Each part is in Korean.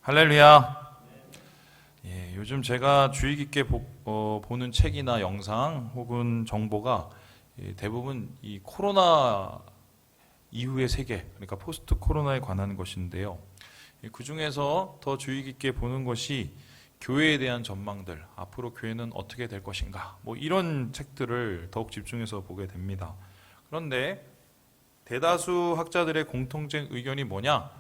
할렐루야. 요즘 제가 주의 깊게 보는 책이나 영상 혹은 정보가 대부분 이 코로나 이후의 세계, 그러니까 포스트 코로나에 관한 것인데요. 그 중에서 더 주의 깊게 보는 것이 교회에 대한 전망들, 앞으로 교회는 어떻게 될 것인가, 뭐 이런 책들을 더욱 집중해서 보게 됩니다. 그런데 대다수 학자들의 공통된 의견이 뭐냐?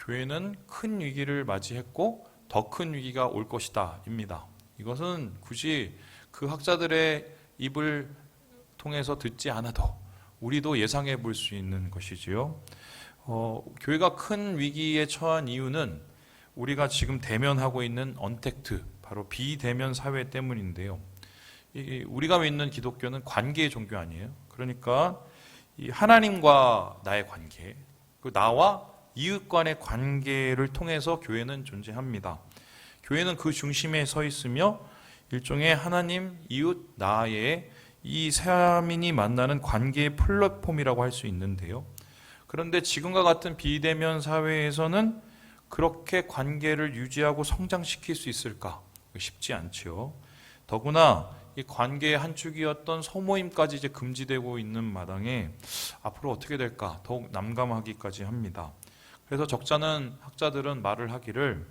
교회는 큰 위기를 맞이했고 더 큰 위기가 올 것이다 입니다. 이것은 굳이 그 학자들의 입을 통해서 듣지 않아도 우리도 예상해 볼 수 있는 것이지요. 교회가 큰 위기에 처한 이유는 우리가 지금 대면하고 있는 언택트, 바로 비대면 사회 때문인데요. 우리가 믿는 기독교는 관계의 종교 아니에요. 그러니까 이 하나님과 나의 관계, 그 나와 이웃 간의 관계를 통해서 교회는 존재합니다. 교회는 그 중심에 서 있으며 일종의 하나님, 이웃, 나의 이 삼인이 만나는 관계의 플랫폼이라고 할 수 있는데요. 그런데 지금과 같은 비대면 사회에서는 그렇게 관계를 유지하고 성장시킬 수 있을까? 쉽지 않죠. 더구나 이 관계의 한 축이었던 소모임까지 이제 금지되고 있는 마당에 앞으로 어떻게 될까? 더욱 난감하기까지 합니다. 그래서 적잖은 학자들은 말을 하기를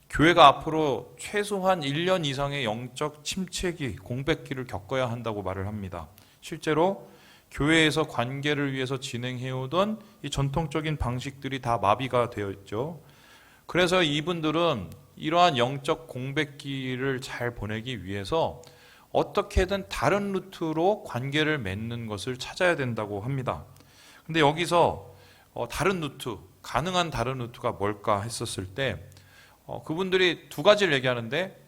교회가 앞으로 최소한 1년 이상의 영적 침체기, 공백기를 겪어야 한다고 말을 합니다. 실제로 교회에서 관계를 위해서 진행해오던 이 전통적인 방식들이 다 마비가 되어 있죠. 그래서 이분들은 이러한 영적 공백기를 잘 보내기 위해서 어떻게든 다른 루트로 관계를 맺는 것을 찾아야 된다고 합니다. 근데 여기서 다른 루트, 가능한 다른 루트가 뭘까 했었을 때 그분들이 두 가지를 얘기하는데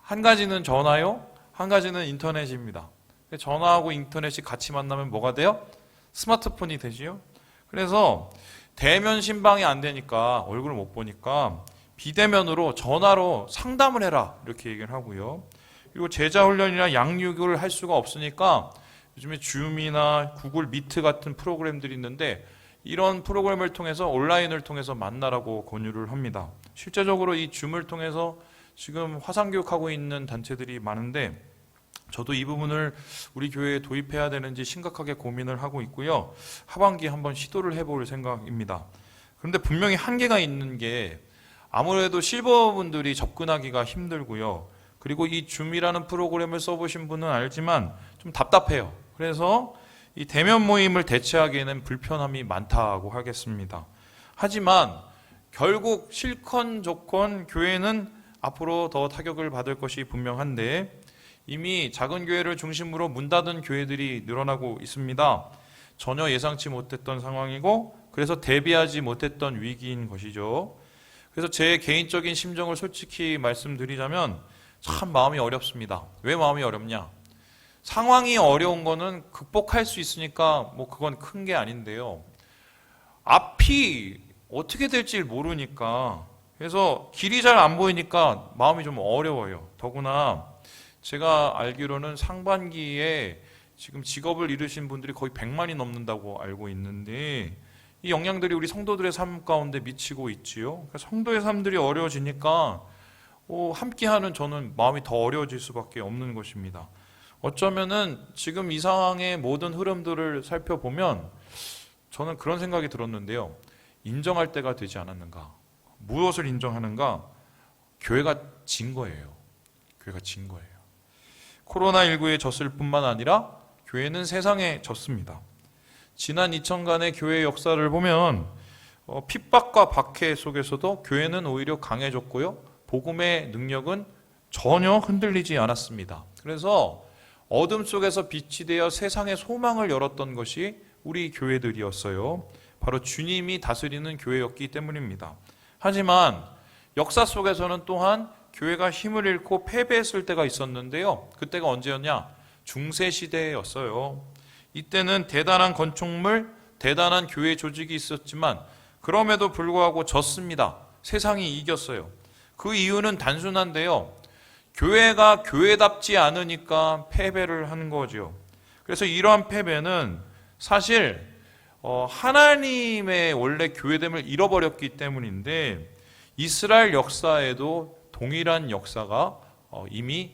한 가지는 전화요, 한 가지는 인터넷입니다. 전화하고 인터넷이 같이 만나면 뭐가 돼요? 스마트폰이 되지요. 그래서 대면 신방이 안 되니까 얼굴을 못 보니까 비대면으로 전화로 상담을 해라 이렇게 얘기를 하고요. 그리고 제자 훈련이나 양육을 할 수가 없으니까 요즘에 줌이나 구글 미트 같은 프로그램들이 있는데 이런 프로그램을 통해서 온라인을 통해서 만나라고 권유를 합니다. 실제적으로 이 줌을 통해서 지금 화상교육하고 있는 단체들이 많은데 저도 이 부분을 우리 교회에 도입해야 되는지 심각하게 고민을 하고 있고요. 하반기에 한번 시도를 해볼 생각입니다. 그런데 분명히 한계가 있는 게 아무래도 실버분들이 접근하기가 힘들고요. 그리고 이 줌이라는 프로그램을 써보신 분은 알지만 좀 답답해요. 그래서 이 대면 모임을 대체하기에는 불편함이 많다고 하겠습니다. 하지만 결국 실컨 조건 교회는 앞으로 더 타격을 받을 것이 분명한데 이미 작은 교회를 중심으로 문 닫은 교회들이 늘어나고 있습니다. 전혀 예상치 못했던 상황이고 그래서 대비하지 못했던 위기인 것이죠. 그래서 제 개인적인 심정을 솔직히 말씀드리자면 참 마음이 어렵습니다. 왜 마음이 어렵냐? 상황이 어려운 거는 극복할 수 있으니까 뭐 그건 큰 게 아닌데요. 앞이 어떻게 될지 모르니까 그래서 길이 잘 안 보이니까 마음이 좀 어려워요. 더구나 제가 알기로는 상반기에 지금 직업을 잃으신 분들이 거의 100만이 넘는다고 알고 있는데 이 영향들이 우리 성도들의 삶 가운데 미치고 있지요. 그러니까 성도의 삶들이 어려워지니까 함께하는 저는 마음이 더 어려워질 수밖에 없는 것입니다. 어쩌면은 지금 이 상황의 모든 흐름들을 살펴보면 저는 그런 생각이 들었는데요. 인정할 때가 되지 않았는가? 무엇을 인정하는가? 교회가 진 거예요. 교회가 진 거예요. 코로나19에 졌을 뿐만 아니라 교회는 세상에 졌습니다. 지난 2000년간의 교회의 역사를 보면 핍박과 박해 속에서도 교회는 오히려 강해졌고요. 복음의 능력은 전혀 흔들리지 않았습니다. 그래서 어둠 속에서 빛이 되어 세상의 소망을 열었던 것이 우리 교회들이었어요. 바로 주님이 다스리는 교회였기 때문입니다. 하지만 역사 속에서는 또한 교회가 힘을 잃고 패배했을 때가 있었는데요. 그때가 언제였냐? 중세시대였어요. 이때는 대단한 건축물, 대단한 교회 조직이 있었지만 그럼에도 불구하고 졌습니다. 세상이 이겼어요. 그 이유는 단순한데요. 교회가 교회답지 않으니까 패배를 하는 거죠. 그래서 이러한 패배는 사실 하나님의 원래 교회됨을 잃어버렸기 때문인데 이스라엘 역사에도 동일한 역사가 이미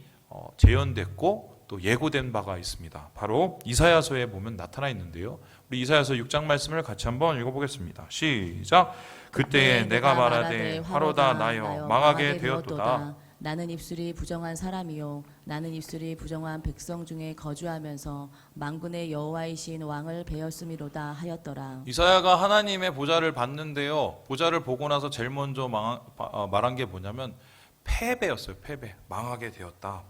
재현됐고 또 예고된 바가 있습니다. 바로 이사야서에 보면 나타나 있는데요. 우리 이사야서 6장 말씀을 같이 한번 읽어보겠습니다. 시작. 그때에 내가 말하되 화로다 나여 망하게 되었도다. 나는 입술이 부정한 사람이요 나는 입술이 부정한 백성 중에 거주하면서 만군의 여호와이신 왕을 배웠음이로다 하였더라. 이사야가 하나님의 보좌를 봤는데요. 보좌를 보고 나서 제일 먼저 말한 게 뭐냐면 패배였어요. 패배. 망하게 되었다.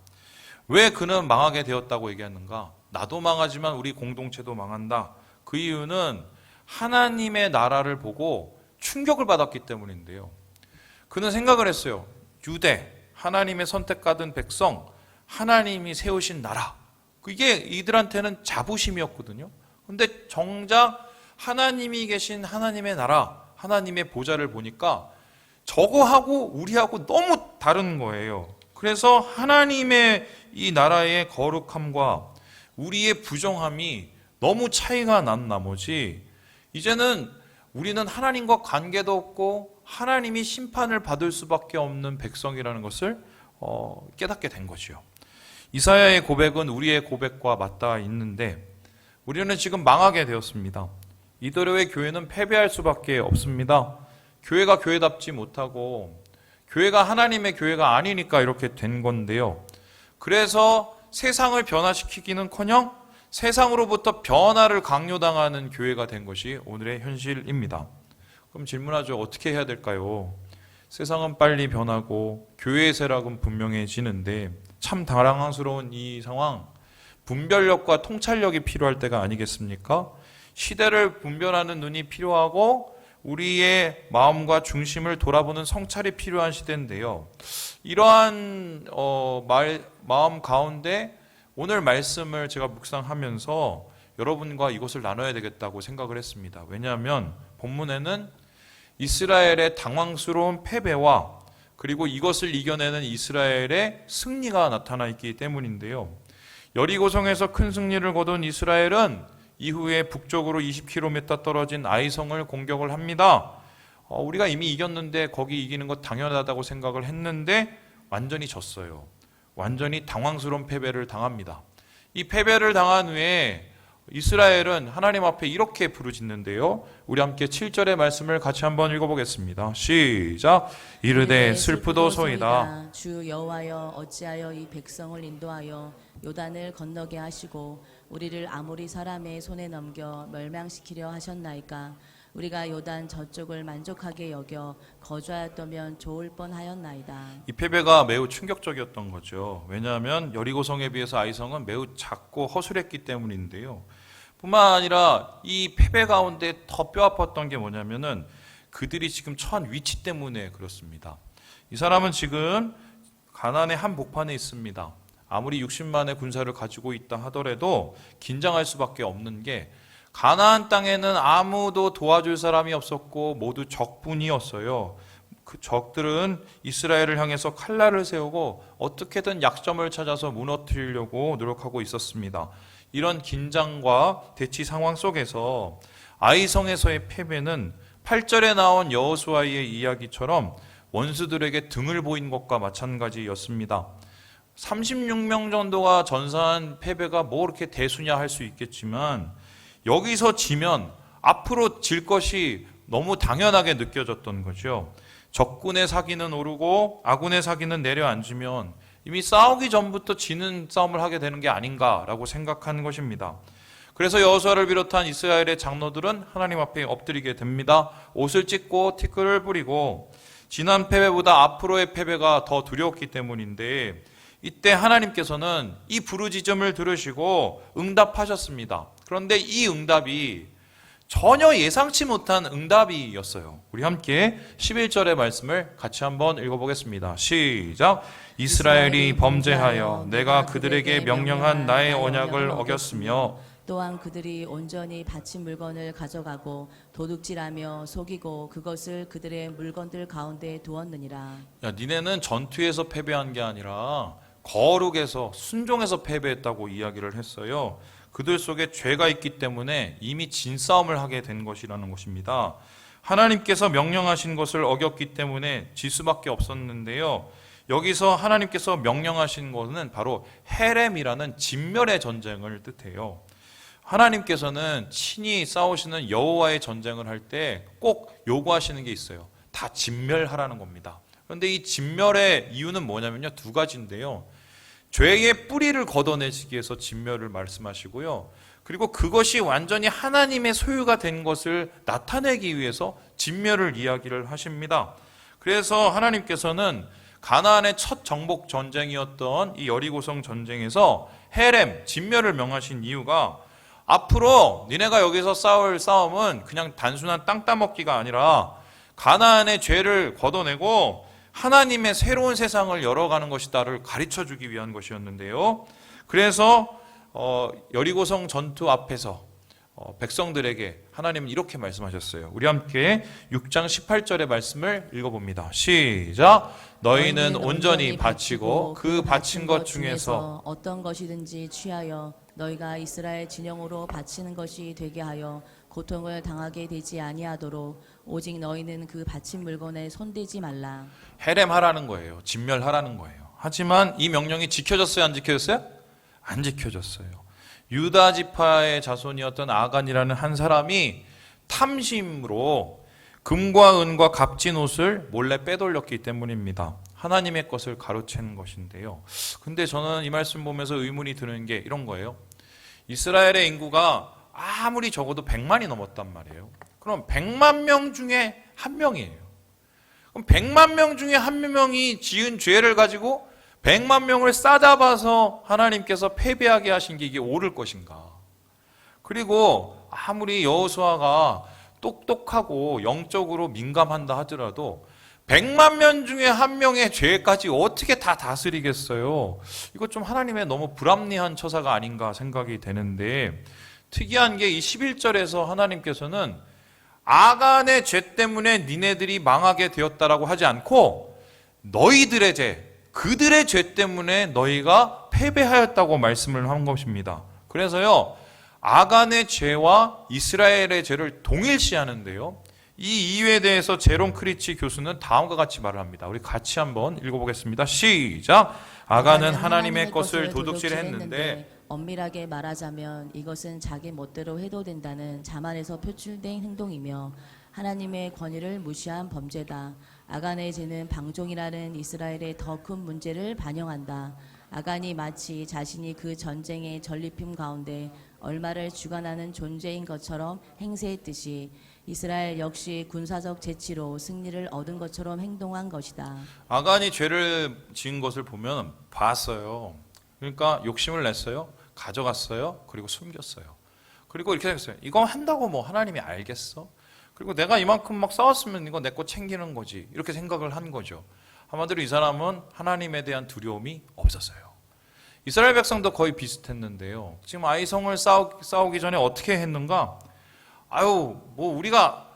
왜 그는 망하게 되었다고 얘기하는가? 나도 망하지만 우리 공동체도 망한다. 그 이유는 하나님의 나라를 보고 충격을 받았기 때문인데요. 그는 생각을 했어요. 유대, 하나님의 선택받은 백성, 하나님이 세우신 나라. 이게 이들한테는 자부심이었거든요. 근데 정작 하나님이 계신 하나님의 나라, 하나님의 보좌를 보니까 저거하고 우리하고 너무 다른 거예요. 그래서 하나님의 이 나라의 거룩함과 우리의 부정함이 너무 차이가 난 나머지 이제는 우리는 하나님과 관계도 없고 하나님이 심판을 받을 수밖에 없는 백성이라는 것을 깨닫게 된 거죠. 이사야의 고백은 우리의 고백과 맞닿아 있는데 우리는 지금 망하게 되었습니다. 이대로의 교회는 패배할 수밖에 없습니다. 교회가 교회답지 못하고 교회가 하나님의 교회가 아니니까 이렇게 된 건데요. 그래서 세상을 변화시키기는커녕 세상으로부터 변화를 강요당하는 교회가 된 것이 오늘의 현실입니다. 그럼 질문하죠. 어떻게 해야 될까요? 세상은 빨리 변하고 교회의 세락은 분명해지는데 참 당황스러운 이 상황, 분별력과 통찰력이 필요할 때가 아니겠습니까? 시대를 분별하는 눈이 필요하고 우리의 마음과 중심을 돌아보는 성찰이 필요한 시대인데요. 이러한 마음 가운데 오늘 말씀을 제가 묵상하면서 여러분과 이것을 나눠야 되겠다고 생각을 했습니다. 왜냐하면 본문에는 이스라엘의 당황스러운 패배와 그리고 이것을 이겨내는 이스라엘의 승리가 나타나 있기 때문인데요. 여리고성에서 큰 승리를 거둔 이스라엘은 이후에 북쪽으로 20km 떨어진 아이성을 공격을 합니다. 우리가 이미 이겼는데 거기 이기는 것 당연하다고 생각을 했는데 완전히 졌어요. 완전히 당황스러운 패배를 당합니다. 이 패배를 당한 후에 이스라엘은 하나님 앞에 이렇게 부르짖는데요. 우리 함께 7절의 말씀을 같이 한번 읽어보겠습니다. 시작. 이르되 슬프도소이다. 주 여호와여 어찌하여 이 백성을 인도하여 요단을 건너게 하시고 우리를 아모리 사람의 손에 넘겨 멸망시키려 하셨나이까. 우리가 요단 저쪽을 만족하게 여겨 거주하였다면 좋을 뻔하였나이다. 이 패배가 매우 충격적이었던 거죠. 왜냐하면 여리고성에 비해서 아이성은 매우 작고 허술했기 때문인데요. 뿐만 아니라 이 패배 가운데 더 뼈아팠던 게 뭐냐면은 그들이 지금 처한 위치 때문에 그렇습니다. 이 사람은 지금 가나안의 한복판에 있습니다. 아무리 60만의 군사를 가지고 있다 하더라도 긴장할 수밖에 없는 게 가나안 땅에는 아무도 도와줄 사람이 없었고 모두 적군이었어요. 그 적들은 이스라엘을 향해서 칼날을 세우고 어떻게든 약점을 찾아서 무너뜨리려고 노력하고 있었습니다. 이런 긴장과 대치 상황 속에서 아이성에서의 패배는 8절에 나온 여호수아의 이야기처럼 원수들에게 등을 보인 것과 마찬가지였습니다. 36명 정도가 전사한 패배가 뭐 그렇게 대수냐 할 수 있겠지만 여기서 지면 앞으로 질 것이 너무 당연하게 느껴졌던 거죠. 적군의 사기는 오르고 아군의 사기는 내려앉으면 이미 싸우기 전부터 지는 싸움을 하게 되는 게 아닌가라고 생각하는 것입니다. 그래서 여호수아를 비롯한 이스라엘의 장로들은 하나님 앞에 엎드리게 됩니다. 옷을 찢고 티끌을 뿌리고 지난 패배보다 앞으로의 패배가 더 두려웠기 때문인데 이때 하나님께서는 이 부르짖음을 들으시고 응답하셨습니다. 그런데 이 응답이 전혀 예상치 못한 응답이었어요. 우리 함께 11절의 말씀을 같이 한번 읽어보겠습니다. 시작. 이스라엘이 범죄하여 내가 그들에게 명령한 나의 언약을 어겼으며 또한 그들이 온전히 바친 물건을 가져가고 도둑질하며 속이고 그것을 그들의 물건들 가운데 두었느니라. 야, 니네는 전투에서 패배한 게 아니라 거룩에서 순종에서 패배했다고 이야기를 했어요. 그들 속에 죄가 있기 때문에 이미 진싸움을 하게 된 것이라는 것입니다. 하나님께서 명령하신 것을 어겼기 때문에 질 수밖에 없었는데요. 여기서 하나님께서 명령하신 것은 바로 헤렘이라는 진멸의 전쟁을 뜻해요. 하나님께서는 친히 싸우시는 여호와의 전쟁을 할 때 꼭 요구하시는 게 있어요. 다 진멸하라는 겁니다. 그런데 이 진멸의 이유는 뭐냐면요, 두 가지인데요. 죄의 뿌리를 걷어내시기 위해서 진멸을 말씀하시고요. 그리고 그것이 완전히 하나님의 소유가 된 것을 나타내기 위해서 진멸을 이야기를 하십니다. 그래서 하나님께서는 가나안의 첫 정복 전쟁이었던 이 여리고성 전쟁에서 헤렘, 진멸을 명하신 이유가 앞으로 니네가 여기서 싸울 싸움은 그냥 단순한 땅 따먹기가 아니라 가나안의 죄를 걷어내고 하나님의 새로운 세상을 열어가는 것이다를 가르쳐주기 위한 것이었는데요. 그래서 여리고성 전투 앞에서 백성들에게 하나님은 이렇게 말씀하셨어요. 우리 함께 6장 18절의 말씀을 읽어봅니다. 시작. 너희는 온전히 바치고 그 바친 것 중에서 어떤 것이든지 취하여 너희가 이스라엘 진영으로 바치는 것이 되게 하여 고통을 당하게 되지 아니하도록 오직 너희는 그 바친 물건에 손대지 말라. 헤렘하라는 거예요. 진멸하라는 거예요. 하지만 이 명령이 지켜졌어요? 안 지켜졌어요? 안 지켜졌어요. 유다 지파의 자손이었던 아간이라는 한 사람이 탐심으로 금과 은과 값진 옷을 몰래 빼돌렸기 때문입니다. 하나님의 것을 가로챈 것인데요. 근데 저는 이 말씀 보면서 의문이 드는 게 이런 거예요. 이스라엘의 인구가 아무리 적어도 100만이 넘었단 말이에요. 그럼 100만 명 중에 한 명이에요. 그럼 100만 명 중에 한 명이 지은 죄를 가지고 100만 명을 싸잡아서 하나님께서 패배하게 하신 게 이게 옳을 것인가? 그리고 아무리 여호수아가 똑똑하고 영적으로 민감한다 하더라도 100만 명 중에 한 명의 죄까지 어떻게 다 다스리겠어요? 이거 좀 하나님의 너무 불합리한 처사가 아닌가 생각이 되는데, 특이한 게 이 11절에서 하나님께서는 아간의 죄 때문에 니네들이 망하게 되었다라고 하지 않고 너희들의 죄, 그들의 죄 때문에 너희가 패배하였다고 말씀을 한 것입니다. 그래서요, 아간의 죄와 이스라엘의 죄를 동일시하는데요. 이 이유에 대해서 제롬 크리치 교수는 다음과 같이 말을 합니다. 우리 같이 한번 읽어보겠습니다. 시작. 아간은 하나님의 것을 도둑질했는데, 엄밀하게 말하자면 이것은 자기 멋대로 해도 된다는 자만에서 표출된 행동이며 하나님의 권위를 무시한 범죄다. 아간의 죄는 방종이라는 이스라엘의 더 큰 문제를 반영한다. 아간이 마치 자신이 그 전쟁의 전리품 가운데 얼마를 주관하는 존재인 것처럼 행세했듯이 이스라엘 역시 군사적 재치로 승리를 얻은 것처럼 행동한 것이다. 아간이 죄를 지은 것을 보면 봤어요. 그러니까 욕심을 냈어요. 가져갔어요. 그리고 숨겼어요. 그리고 이렇게 생각했어요. 이거 한다고 뭐 하나님이 알겠어? 그리고 내가 이만큼 막 싸웠으면 이거 내 거 챙기는 거지. 이렇게 생각을 한 거죠. 한마디로 이 사람은 하나님에 대한 두려움이 없었어요. 이스라엘 백성도 거의 비슷했는데요. 지금 아이성을 싸우기 전에 어떻게 했는가? 아유, 뭐 우리가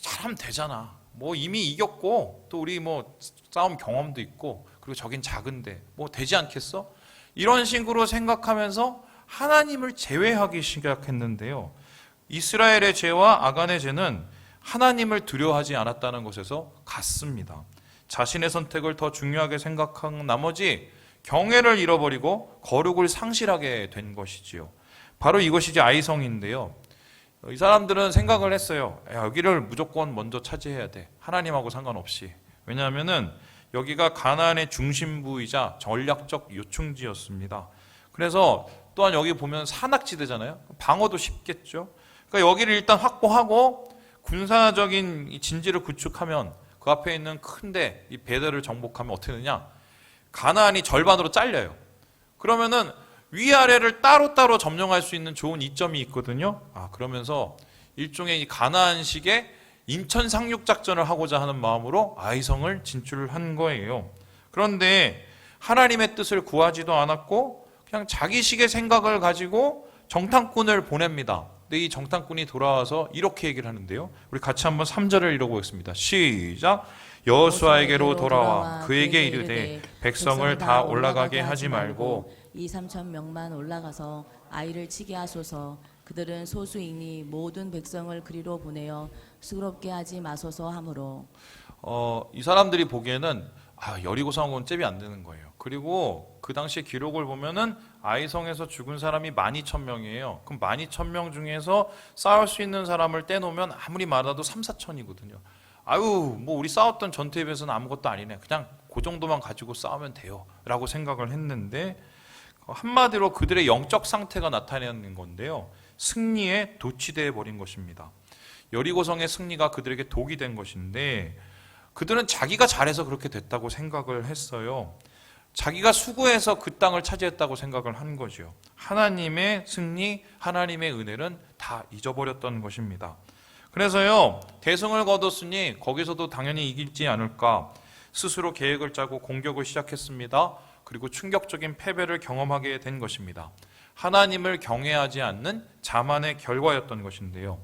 잘하면 되잖아. 뭐 이미 이겼고 또 우리 뭐 싸움 경험도 있고 그리고 저긴 작은데 뭐 되지 않겠어? 이런 식으로 생각하면서 하나님을 제외하기 시작했는데요. 이스라엘의 죄와 아간의 죄는 하나님을 두려워하지 않았다는 것에서 같습니다. 자신의 선택을 더 중요하게 생각한 나머지 경외를 잃어버리고 거룩을 상실하게 된 것이지요. 바로 이것이 이제 아이성인데요. 이 사람들은 생각을 했어요. 여기를 무조건 먼저 차지해야 돼. 하나님하고 상관없이. 왜냐하면은 여기가 가나안의 중심부이자 전략적 요충지였습니다. 그래서 또한 여기 보면 산악지대잖아요. 방어도 쉽겠죠. 그러니까 여기를 일단 확보하고 군사적인 이 진지를 구축하면 그 앞에 있는 큰데 이 베델을 정복하면 어떻게 되느냐? 가나안이 절반으로 잘려요. 그러면은 위아래를 따로따로 점령할 수 있는 좋은 이점이 있거든요. 그러면서 일종의 이 가나안식의 인천 상륙 작전을 하고자 하는 마음으로 아이성을 진출한 거예요. 그런데 하나님의 뜻을 구하지도 않았고 그냥 자기식의 생각을 가지고 정탐꾼을 보냅니다. 근데 이 정탐꾼이 돌아와서 이렇게 얘기를 하는데요. 우리 같이 한번 3절을 읽어보겠습니다. 시작. 여호수아에게로 돌아와 그에게 이르되 백성을 다 올라가게 하지 말고 2, 3천 명만 올라가서 아이를 치게 하소서. 그들은 소수이니 모든 백성을 그리로 보내어 수고롭게 하지 마소서 하므로. 이 사람들이 보기에는 여리고 상황은 잽이 안 되는 거예요. 그리고 그 당시에 기록을 보면은 아이성에서 죽은 사람이 12,000명이에요. 그럼 12,000명 중에서 싸울 수 있는 사람을 떼놓으면 아무리 많아도 3,4천이거든요. 뭐 우리 싸웠던 전투에 비해서는 아무것도 아니네. 그냥 그 정도만 가지고 싸우면 돼요. 라고 생각을 했는데 한마디로 그들의 영적 상태가 나타내는 건데요. 승리에 도취되어 버린 것입니다. 여리고성의 승리가 그들에게 독이 된 것인데 그들은 자기가 잘해서 그렇게 됐다고 생각을 했어요. 자기가 수고해서 그 땅을 차지했다고 생각을 한 거죠. 하나님의 승리, 하나님의 은혜는 다 잊어버렸던 것입니다. 그래서요, 대승을 거뒀으니 거기서도 당연히 이길지 않을까 스스로 계획을 짜고 공격을 시작했습니다. 그리고 충격적인 패배를 경험하게 된 것입니다. 하나님을 경외하지 않는 자만의 결과였던 것인데요.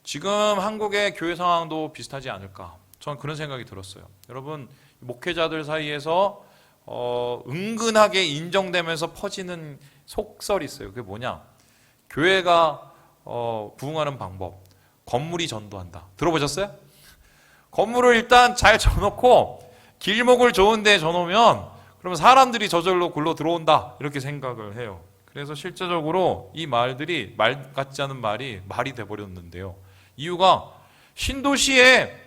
지금 한국의 교회 상황도 비슷하지 않을까, 저는 그런 생각이 들었어요. 여러분, 목회자들 사이에서 은근하게 인정되면서 퍼지는 속설이 있어요. 그게 뭐냐? 교회가 부흥하는 방법, 건물이 전도한다. 들어보셨어요? 건물을 일단 잘 져놓고 길목을 좋은 데 져놓으면 그러면 사람들이 저절로 굴러 들어온다, 이렇게 생각을 해요. 그래서 실제적으로 이 말들이 말 같지 않은 말이 돼버렸는데요. 이유가 신도시에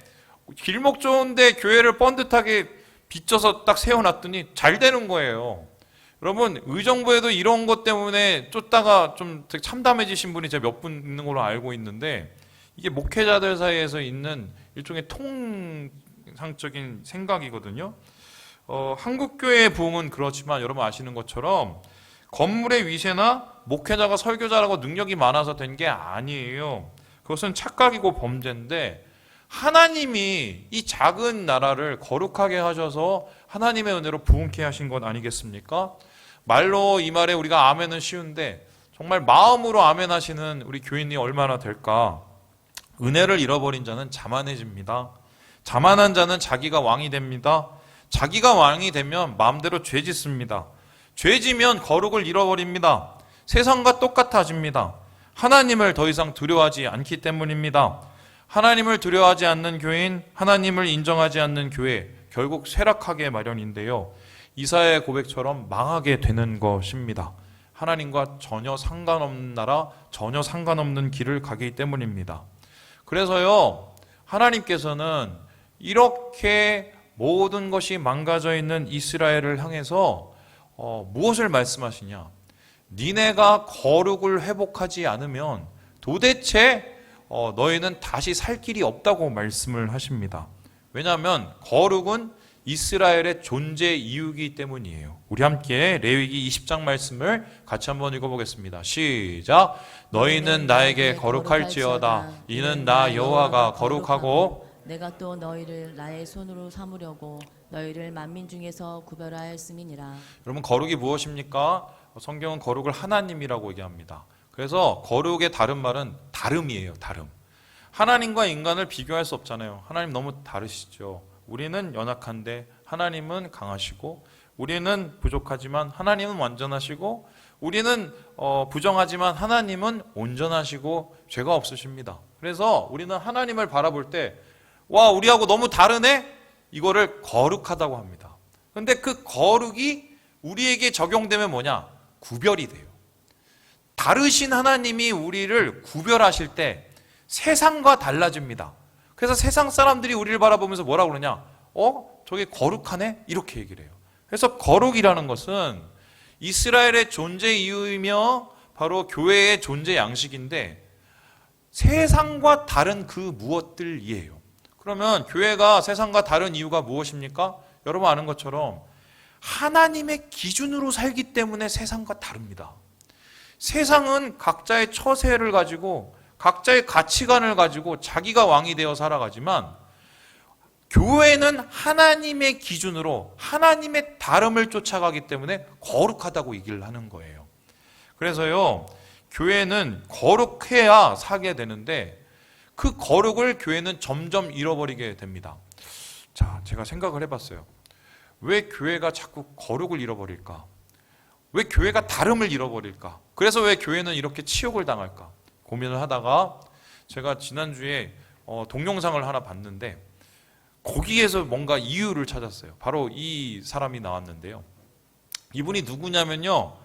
길목 좋은데 교회를 번듯하게 빚져서 딱 세워놨더니 잘 되는 거예요. 여러분, 의정부에도 이런 것 때문에 쫓다가 좀 되게 참담해지신 분이 제가 몇 분 있는 걸로 알고 있는데, 이게 목회자들 사이에서 있는 일종의 통상적인 생각이거든요. 한국교회의 부흥은 그렇지만 여러분 아시는 것처럼 건물의 위세나 목회자가 설교자라고 능력이 많아서 된 게 아니에요. 그것은 착각이고 범죄인데, 하나님이 이 작은 나라를 거룩하게 하셔서 하나님의 은혜로 부흥케 하신 것 아니겠습니까? 말로 이 말에 우리가 아멘은 쉬운데 정말 마음으로 아멘 하시는 우리 교인이 얼마나 될까? 은혜를 잃어버린 자는 자만해집니다. 자만한 자는 자기가 왕이 됩니다. 자기가 왕이 되면 마음대로 죄 짓습니다. 죄 지면 거룩을 잃어버립니다. 세상과 똑같아집니다. 하나님을 더 이상 두려워하지 않기 때문입니다. 하나님을 두려워하지 않는 교인, 하나님을 인정하지 않는 교회, 결국 쇠락하게 마련인데요. 이사야의 고백처럼 망하게 되는 것입니다. 하나님과 전혀 상관없는 나라, 전혀 상관없는 길을 가기 때문입니다. 그래서요, 하나님께서는 이렇게 모든 것이 망가져 있는 이스라엘을 향해서 무엇을 말씀하시냐? 니네가 거룩을 회복하지 않으면 도대체 너희는 다시 살 길이 없다고 말씀을 하십니다. 왜냐하면 거룩은 이스라엘의 존재 이유이기 때문이에요. 우리 함께 레위기 20장 말씀을 같이 한번 읽어보겠습니다. 시작. 너희는 나에게 거룩할지어다. 이는 나 여호와가 거룩하고 내가 또 너희를 나의 손으로 삼으려고 너희를 만민 중에서 구별하였음이니라. 여러분, 거룩이 무엇입니까? 성경은 거룩을 하나님이라고 얘기합니다. 그래서 거룩의 다른 말은 다름이에요. 다름. 하나님과 인간을 비교할 수 없잖아요. 하나님 너무 다르시죠. 우리는 연약한데 하나님은 강하시고, 우리는 부족하지만 하나님은 완전하시고, 우리는 부정하지만 하나님은 온전하시고 죄가 없으십니다. 그래서 우리는 하나님을 바라볼 때 와, 우리하고 너무 다르네? 이거를 거룩하다고 합니다. 그런데 그 거룩이 우리에게 적용되면 뭐냐? 구별이 돼요. 다르신 하나님이 우리를 구별하실 때 세상과 달라집니다. 그래서 세상 사람들이 우리를 바라보면서 뭐라고 그러냐? 저게 거룩하네? 이렇게 얘기를 해요. 그래서 거룩이라는 것은 이스라엘의 존재 이유이며 바로 교회의 존재 양식인데 세상과 다른 그 무엇들이에요. 그러면 교회가 세상과 다른 이유가 무엇입니까? 여러분 아는 것처럼 하나님의 기준으로 살기 때문에 세상과 다릅니다. 세상은 각자의 처세를 가지고 각자의 가치관을 가지고 자기가 왕이 되어 살아가지만 교회는 하나님의 기준으로 하나님의 다름을 쫓아가기 때문에 거룩하다고 얘기를 하는 거예요. 그래서요, 교회는 거룩해야 사게 되는데 그 거룩을 교회는 점점 잃어버리게 됩니다. 자, 제가 생각을 해봤어요. 왜 교회가 자꾸 거룩을 잃어버릴까? 왜 교회가 다름을 잃어버릴까? 그래서 왜 교회는 이렇게 치욕을 당할까? 고민을 하다가 제가 지난주에 동영상을 하나 봤는데 거기에서 뭔가 이유를 찾았어요. 바로 이 사람이 나왔는데요. 이분이 누구냐면요,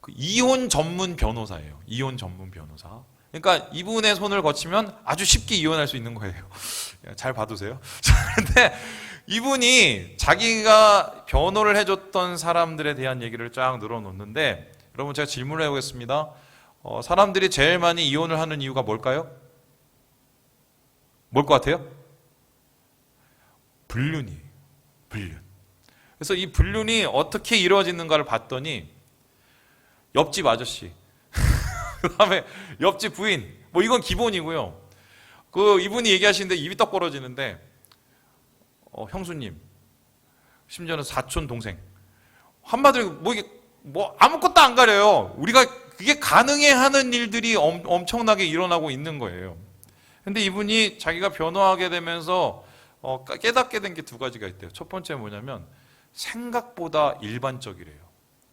그 이혼 전문 변호사예요. 이혼 전문 변호사. 그러니까 이분의 손을 거치면 아주 쉽게 이혼할 수 있는 거예요. 잘 봐두세요. 근데 이분이 자기가 변호를 해줬던 사람들에 대한 얘기를 쫙 늘어놓는데, 여러분 제가 질문을 해보겠습니다. 사람들이 제일 많이 이혼을 하는 이유가 뭘까요? 뭘 것 같아요? 불륜이에요. 불륜. 그래서 이 불륜이 어떻게 이루어지는가를 봤더니 옆집 아저씨, 그다음에 옆집 부인, 뭐 이건 기본이고요. 그 이분이 얘기하시는데 입이 떡 벌어지는데 형수님, 심지어는 사촌 동생, 한마디로 뭐 이게 뭐 아무것도 안 가려요. 우리가 그게 가능해 하는 일들이 엄청나게 일어나고 있는 거예요. 근데 이분이 자기가 변호하게 되면서 깨닫게 된 게 두 가지가 있대요. 첫 번째 뭐냐면 생각보다 일반적이래요.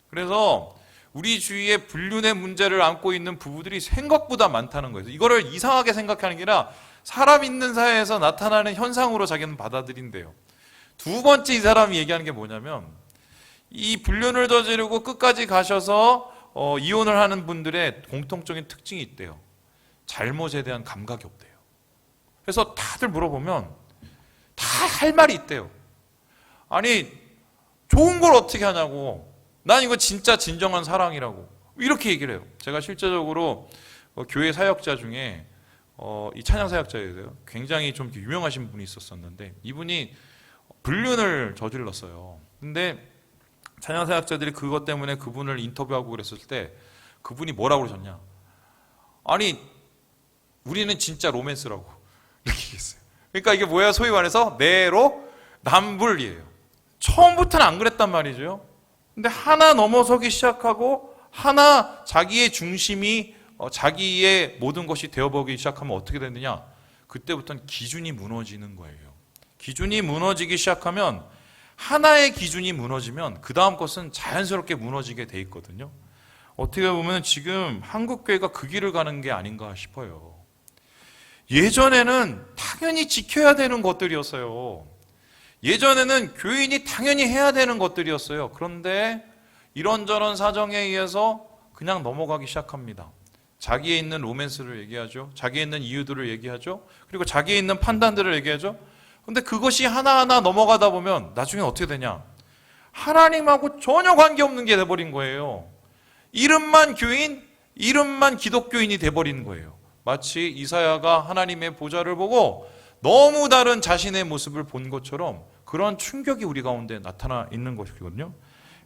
그래서 우리 주위에 불륜의 문제를 안고 있는 부부들이 생각보다 많다는 거예요. 이거를 이상하게 생각하는 게 아니라 사람 있는 사회에서 나타나는 현상으로 자기는 받아들인대요. 두 번째 이 사람이 얘기하는 게 뭐냐면 이 불륜을 저지르고 끝까지 가셔서 이혼을 하는 분들의 공통적인 특징이 있대요. 잘못에 대한 감각이 없대요. 그래서 다들 물어보면 다 할 말이 있대요. 아니 좋은 걸 어떻게 하냐고, 난 이거 진짜 진정한 사랑이라고 이렇게 얘기를 해요. 제가 실제적으로 교회 사역자 중에 이 찬양 사역자예요. 굉장히 좀 유명하신 분이 있었었는데 이분이 불륜을 저질렀어요. 근데 찬양 사역자들이 그것 때문에 그분을 인터뷰하고 그랬을 때 그분이 뭐라고 그러셨냐? 아니 우리는 진짜 로맨스라고 이렇게 얘기했어요. 그러니까 이게 뭐야? 소위 말해서 내로 남불이에요. 처음부터는 안 그랬단 말이죠. 근데 하나 넘어서기 시작하고 하나 자기의 중심이 자기의 모든 것이 되어보기 시작하면 어떻게 되느냐? 그때부터는 기준이 무너지는 거예요. 기준이 무너지기 시작하면, 하나의 기준이 무너지면 그 다음 것은 자연스럽게 무너지게 돼 있거든요. 어떻게 보면 지금 한국교회가 그 길을 가는 게 아닌가 싶어요. 예전에는 당연히 지켜야 되는 것들이었어요. 예전에는 교인이 당연히 해야 되는 것들이었어요. 그런데 이런저런 사정에 의해서 그냥 넘어가기 시작합니다. 자기에 있는 로맨스를 얘기하죠. 자기에 있는 이유들을 얘기하죠. 그리고 자기에 있는 판단들을 얘기하죠. 그런데 그것이 하나하나 넘어가다 보면 나중에 어떻게 되냐? 하나님하고 전혀 관계없는 게 돼버린 거예요. 이름만 교인, 이름만 기독교인이 돼버린 거예요. 마치 이사야가 하나님의 보좌를 보고 너무 다른 자신의 모습을 본 것처럼 그런 충격이 우리 가운데 나타나 있는 것이거든요.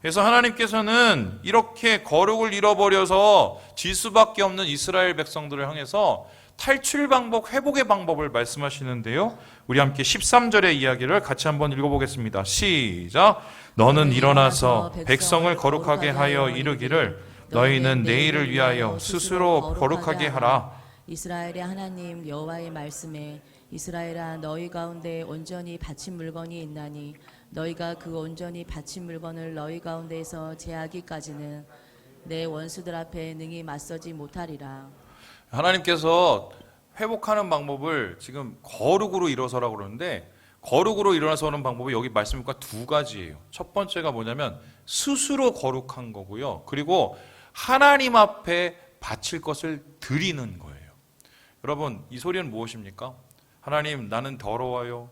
그래서 하나님께서는 이렇게 거룩을 잃어버려서 질 수밖에 없는 이스라엘 백성들을 향해서 탈출 방법, 회복의 방법을 말씀하시는데요. 우리 함께 13절의 이야기를 같이 한번 읽어보겠습니다. 시작. 너는 일어나서 백성을 거룩하게 하여 이르기를 너희는 내일을 위하여 스스로 거룩하게 하라. 이스라엘의 하나님 여호와의 말씀에 이스라엘아 너희 가운데 온전히 바친 물건이 있나니 너희가 그 온전히 바친 물건을 너희 가운데에서 제하기까지는 내 원수들 앞에 능히 맞서지 못하리라. 하나님께서 회복하는 방법을 지금 거룩으로 일어서라고 그러는데, 거룩으로 일어서는 방법이 여기 말씀과 두 가지예요. 첫 번째가 뭐냐면 스스로 거룩한 거고요. 그리고 하나님 앞에 바칠 것을 드리는 거예요. 여러분, 이 소리는 무엇입니까? 하나님, 나는 더러워요.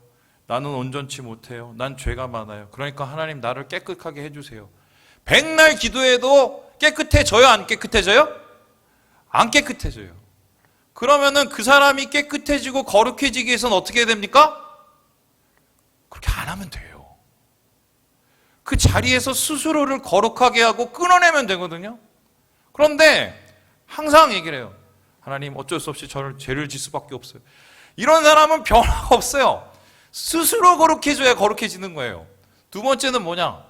나는 온전치 못해요. 난 죄가 많아요. 그러니까 하나님 나를 깨끗하게 해주세요. 백날 기도해도 깨끗해져요? 안 깨끗해져요? 안 깨끗해져요. 그러면은 그 사람이 깨끗해지고 거룩해지기 위해서는 어떻게 해야 됩니까? 그렇게 안 하면 돼요. 그 자리에서 스스로를 거룩하게 하고 끊어내면 되거든요. 그런데 항상 얘기를 해요. 하나님 어쩔 수 없이 저를 죄를 질 수밖에 없어요. 이런 사람은 변화가 없어요. 스스로 거룩해져야 거룩해지는 거예요. 두 번째는 뭐냐?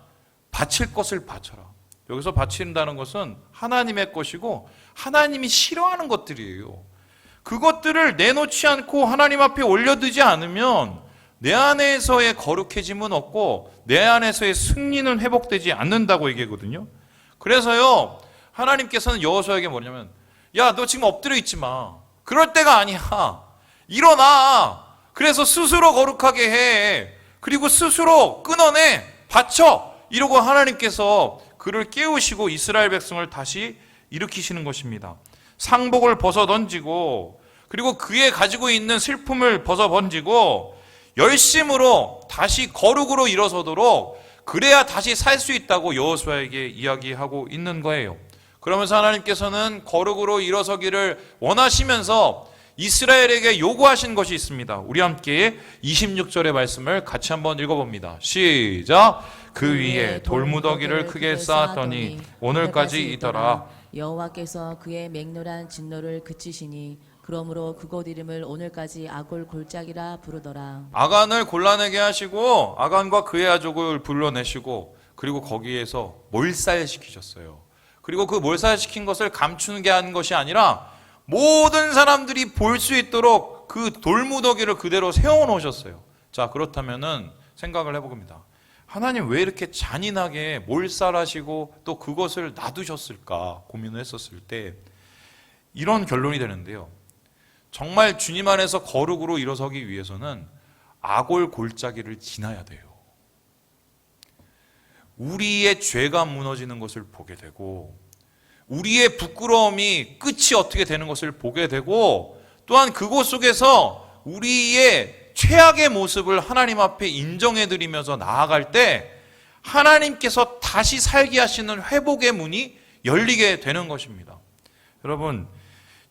바칠 것을 바쳐라. 여기서 바친다는 것은 하나님의 것이고 하나님이 싫어하는 것들이에요. 그것들을 내놓지 않고 하나님 앞에 올려두지 않으면 내 안에서의 거룩해짐은 없고 내 안에서의 승리는 회복되지 않는다고 얘기하거든요. 그래서요, 하나님께서는 여호수아에게 뭐냐면, 야, 너 지금 엎드려 있지 마. 그럴 때가 아니야. 일어나. 그래서 스스로 거룩하게 해. 그리고 스스로 끊어내. 바쳐. 이러고 하나님께서 그를 깨우시고 이스라엘 백성을 다시 일으키시는 것입니다. 상복을 벗어 던지고, 그리고 그의 가지고 있는 슬픔을 벗어 던지고 열심으로 다시 거룩으로 일어서도록, 그래야 다시 살 수 있다고 여호수아에게 이야기하고 있는 거예요. 그러면서 하나님께서는 거룩으로 일어서기를 원하시면서 이스라엘에게 요구하신 것이 있습니다. 우리 함께 26절의 말씀을 같이 한번 읽어봅니다. 시작. 그 위에 돌무더기를 크게 쌓았더니 오늘까지 있더라. 여호와께서 그의 맹렬한 진노를 그치시니 그러므로 그곳 이름을 오늘까지 아골 골짜기라 부르더라. 아간을 곤란하게 하시고 아간과 그의 아족을 불러내시고, 그리고 거기에서 몰살시키셨어요. 그리고 그 몰살시킨 것을 감추는 게 한 것이 아니라 모든 사람들이 볼 수 있도록 그 돌무더기를 그대로 세워놓으셨어요. 자, 그렇다면은 생각을 해봅니다. 하나님 왜 이렇게 잔인하게 몰살하시고 또 그것을 놔두셨을까 고민을 했었을 때 이런 결론이 되는데요. 정말 주님 안에서 거룩으로 일어서기 위해서는 아골 골짜기를 지나야 돼요. 우리의 죄가 무너지는 것을 보게 되고, 우리의 부끄러움이 끝이 어떻게 되는 것을 보게 되고, 또한 그곳 속에서 우리의 최악의 모습을 하나님 앞에 인정해드리면서 나아갈 때 하나님께서 다시 살게 하시는 회복의 문이 열리게 되는 것입니다. 여러분,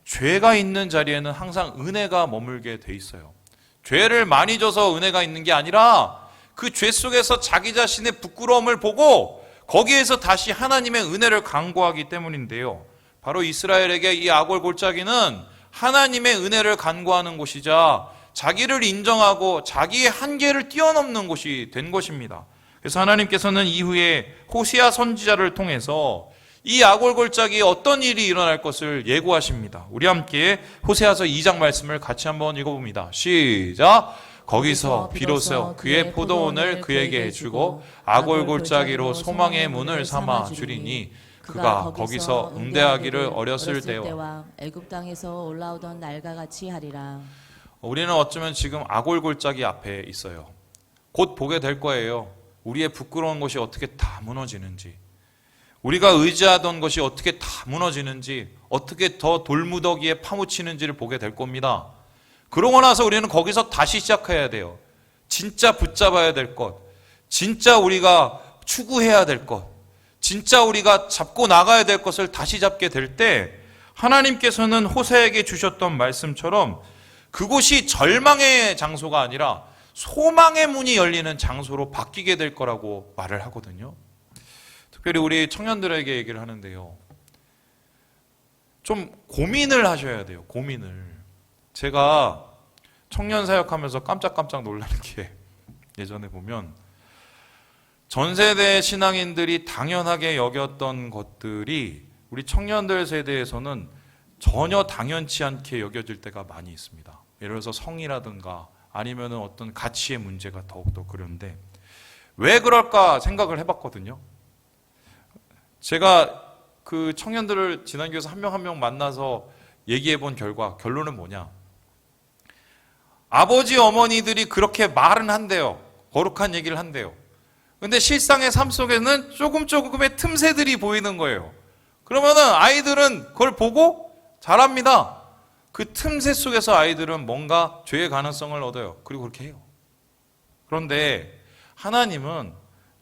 죄가 있는 자리에는 항상 은혜가 머물게 돼 있어요. 죄를 많이 져서 은혜가 있는 게 아니라 그 죄 속에서 자기 자신의 부끄러움을 보고 거기에서 다시 하나님의 은혜를 간구하기 때문인데요. 바로 이스라엘에게 이 아골 골짜기는 하나님의 은혜를 간구하는 곳이자 자기를 인정하고 자기의 한계를 뛰어넘는 곳이 된 것입니다. 그래서 하나님께서는 이후에 호세아 선지자를 통해서 이 아골 골짜기에 어떤 일이 일어날 것을 예고하십니다. 우리 함께 호세아서 2장 말씀을 같이 한번 읽어봅니다. 시작. 거기서 비로소 그의 포도원을 그에게 해주고 아골 골짜기로 소망의 문을 삼아 주리니 그가 거기서 응대하기를 어렸을 때와 애굽 땅에서 올라오던 날과 같이 하리라. 우리는 어쩌면 지금 아골 골짜기 앞에 있어요. 곧 보게 될 거예요. 우리의 부끄러운 것이 어떻게 다 무너지는지, 우리가 의지하던 것이 어떻게 다 무너지는지, 어떻게 더 돌무더기에 파묻히는지를 보게 될 겁니다. 그러고 나서 우리는 거기서 다시 시작해야 돼요. 진짜 붙잡아야 될 것, 진짜 우리가 추구해야 될 것, 진짜 우리가 잡고 나가야 될 것을 다시 잡게 될 때 하나님께서는 호세에게 주셨던 말씀처럼 그곳이 절망의 장소가 아니라 소망의 문이 열리는 장소로 바뀌게 될 거라고 말을 하거든요. 특별히 우리 청년들에게 얘기를 하는데요. 좀 고민을 하셔야 돼요. 고민을. 제가 청년 사역하면서 깜짝깜짝 놀라는 게, 예전에 보면 전 세대 신앙인들이 당연하게 여겼던 것들이 우리 청년들 세대에서는 전혀 당연치 않게 여겨질 때가 많이 있습니다. 예를 들어서 성이라든가 아니면 어떤 가치의 문제가 더욱더 그런데 왜 그럴까 생각을 해봤거든요. 제가 그 청년들을 지난교에서 한 명 한 명 만나서 얘기해 본 결과, 결론은 뭐냐? 아버지 어머니들이 그렇게 말은 한대요. 거룩한 얘기를 한대요. 근데 실상의 삶 속에는 조금의 틈새들이 보이는 거예요. 그러면은 아이들은 그걸 보고 자랍니다. 그 틈새 속에서 아이들은 뭔가 죄의 가능성을 얻어요. 그리고 그렇게 해요. 그런데 하나님은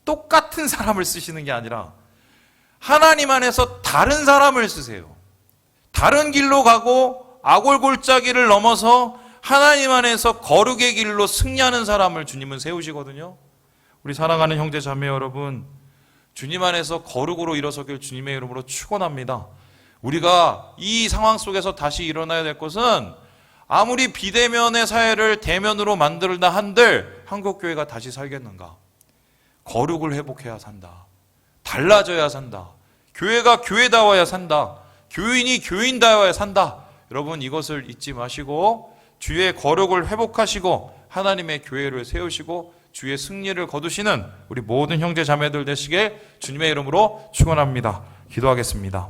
똑같은 사람을 쓰시는 게 아니라 하나님 안에서 다른 사람을 쓰세요. 다른 길로 가고 아골 골짜기를 넘어서 하나님 안에서 거룩의 길로 승리하는 사람을 주님은 세우시거든요. 우리 사랑하는 형제 자매 여러분, 주님 안에서 거룩으로 일어서길 주님의 이름으로 축원합니다. 우리가 이 상황 속에서 다시 일어나야 될 것은 아무리 비대면의 사회를 대면으로 만들다 한들 한국교회가 다시 살겠는가? 거룩을 회복해야 산다. 달라져야 산다. 교회가 교회다워야 산다. 교인이 교인다워야 산다. 여러분, 이것을 잊지 마시고 주의 거룩을 회복하시고 하나님의 교회를 세우시고 주의 승리를 거두시는 우리 모든 형제 자매들 되시길 주님의 이름으로 축원합니다. 기도하겠습니다.